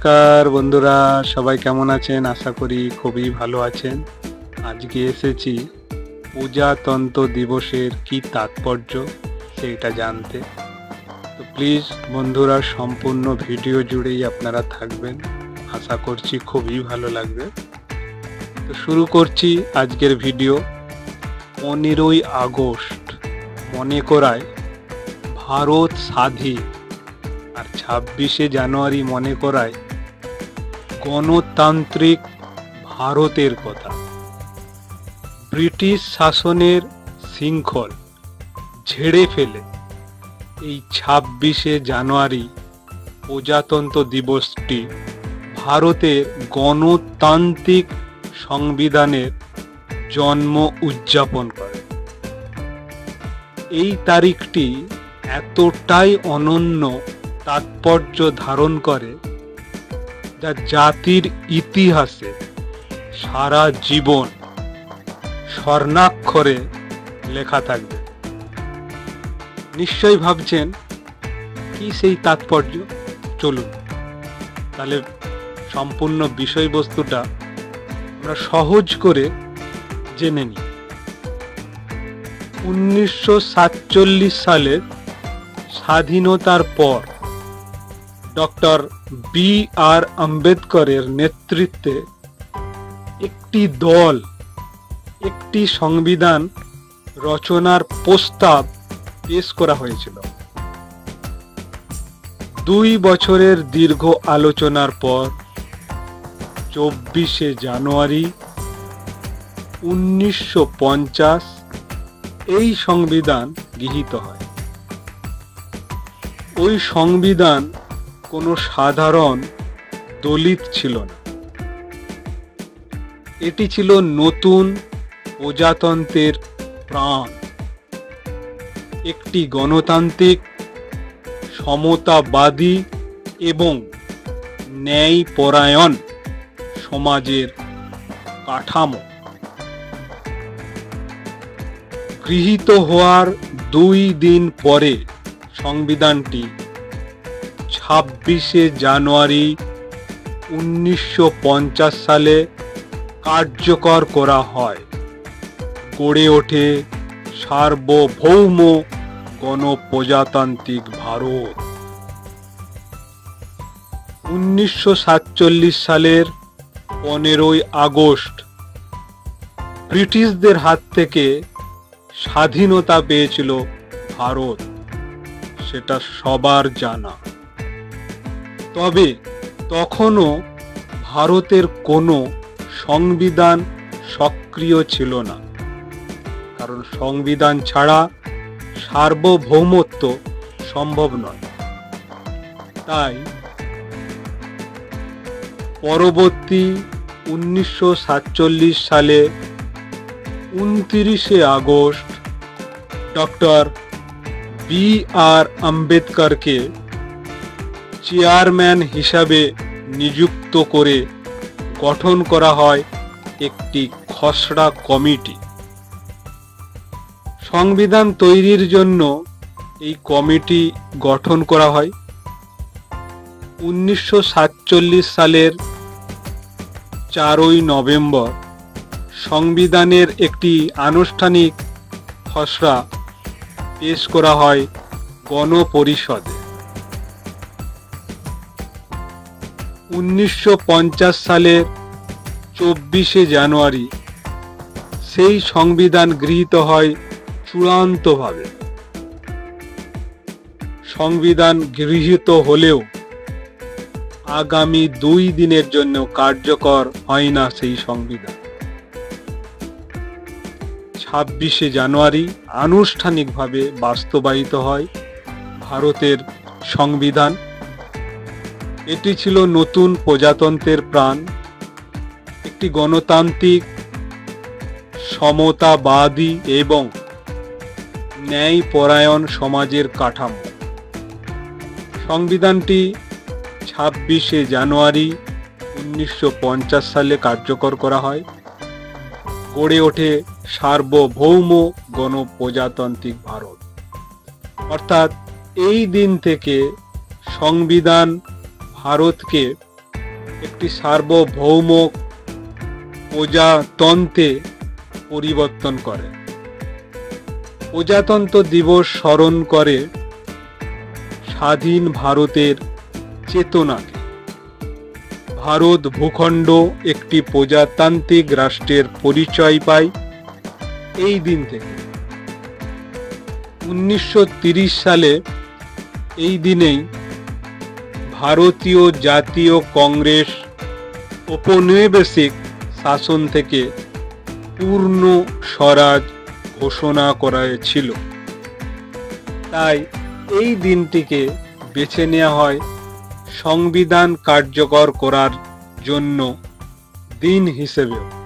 নমস্কার বন্ধুরা, সবাই কেমন আছেন? আশা করি খুবই ভালো আছেন। আজকে এসেছি প্রজাতন্ত্র দিবসের কি তাৎপর্য সেইটা জানতে। তো প্লিজ বন্ধুরা, সম্পূর্ণ ভিডিও জুড়েই আপনারা থাকবেন, আশা করছি খুবই ভালো লাগবে। তো শুরু করছি আজকের ভিডিও। 15ই আগস্ট মনে করায় ভারত স্বাধীন, আর 26শে জানুয়ারি মনে করায় গণতান্ত্রিক ভারতের কথা। ব্রিটিশ শাসনের শৃঙ্খল ঝেড়ে ফেলে এই 26শে জানুয়ারি প্রজাতন্ত্র দিবসটি ভারতের গণতান্ত্রিক সংবিধানের জন্ম উদযাপন করে। এই তারিখটি এতটাই অনন্য তাৎপর্য ধারণ করে যা জাতির ইতিহাসে সারা জীবন স্বর্ণাক্ষরে লেখা থাকবে। নিশ্চয়ই ভাবছেন কি সেই তাৎপর্য। চলুন তাহলে সম্পূর্ণ বিষয়বস্তুটা আমরা সহজ করে জেনে নিই। 1947 সালের স্বাধীনতার পর ডক্টর বি.আর. আম্বেদকরের নেতৃত্বে একটি দল একটি সংবিধান রচনার প্রস্তাব পেশ করা হয়েছিল। 2 বছরের দীর্ঘ আলোচনার পর 24শে জানুয়ারি 1950 এই সংবিধান গৃহীত হয়। ওই সংবিধান কোনো সাধারণ দলিত ছিল না, এটি ছিল নতুন প্রজাতন্ত্রের প্রাণ। একটি গণতান্ত্রিক, সমতাবাদী এবং ন্যায়পরায়ণ সমাজের কাঠামো। গৃহীত হওয়ার 2 দিন পরে সংবিধানটি 26শে জানুয়ারি 1950 সালে কার্যকর করা হয়। গড়ে ওঠে সার্বভৌম গণপ্রজাতান্ত্রিক ভারত। 1947 সালের 15ই আগস্ট ব্রিটিশদের হাত থেকে স্বাধীনতা পেয়েছিল ভারত, সেটা সবার জানা। তবে তখনও ভারতের কোনো সংবিধান সক্রিয় ছিল না, কারণ সংবিধান ছাড়া সার্বভৌমত্ব সম্ভব নয়। তাই পরবর্তী 1947 সালে 29শে আগস্ট ডক্টর বি.আর. আম্বেদকরকে চেয়ারম্যান হিসাবে নিযুক্ত করে গঠন করা হয় একটি খসড়া কমিটি। সংবিধান তৈরির জন্য এই কমিটি গঠন করা হয়। 1947 সালের 4ই নভেম্বর সংবিধানের একটি আনুষ্ঠানিক খসড়া পেশ করা হয় গণপরিষদে। 1950 সালের 24শে জানুয়ারি সেই সংবিধান গৃহীত হয় চূড়ান্তভাবে। সংবিধান গৃহীত হলেও আগামী 2 দিনের জন্য কার্যকর হয় না সেই সংবিধান। 26শে জানুয়ারি আনুষ্ঠানিকভাবে বাস্তবায়িত হয় ভারতের সংবিধান। এটি ছিল নতুন প্রজাতন্ত্রের প্রাণ, একটি গণতান্ত্রিক, সমতাবাদী এবং ন্যায়পরায়ণ সমাজের কাঠামো। সংবিধানটি 26শে জানুয়ারি 1950 সালে কার্যকর করা হয়। গড়ে ওঠে সার্বভৌম গণপ্রজাতান্ত্রিক ভারত। অর্থাৎ এই দিন থেকে সংবিধান ভারতকে একটি সার্বভৌম প্রজাতন্ত্রে পরিবর্তন করে। প্রজাতন্ত্র দিবস স্মরণ করে স্বাধীন ভারতের চেতনাকে। ভারত ভূখণ্ড একটি প্রজাতান্ত্রিক রাষ্ট্রের পরিচয় পায় এই দিন থেকে। 1930 সালে এই দিনেই ভারতীয় জাতীয় কংগ্রেস ঔপনিবেশিক শাসন থেকে পূর্ণ স্বরাজ ঘোষণা করেছিল। তাই এই দিনটিকে বেছে নেওয়া হয় সংবিধান কার্যকর করার জন্য দিন হিসেবেও।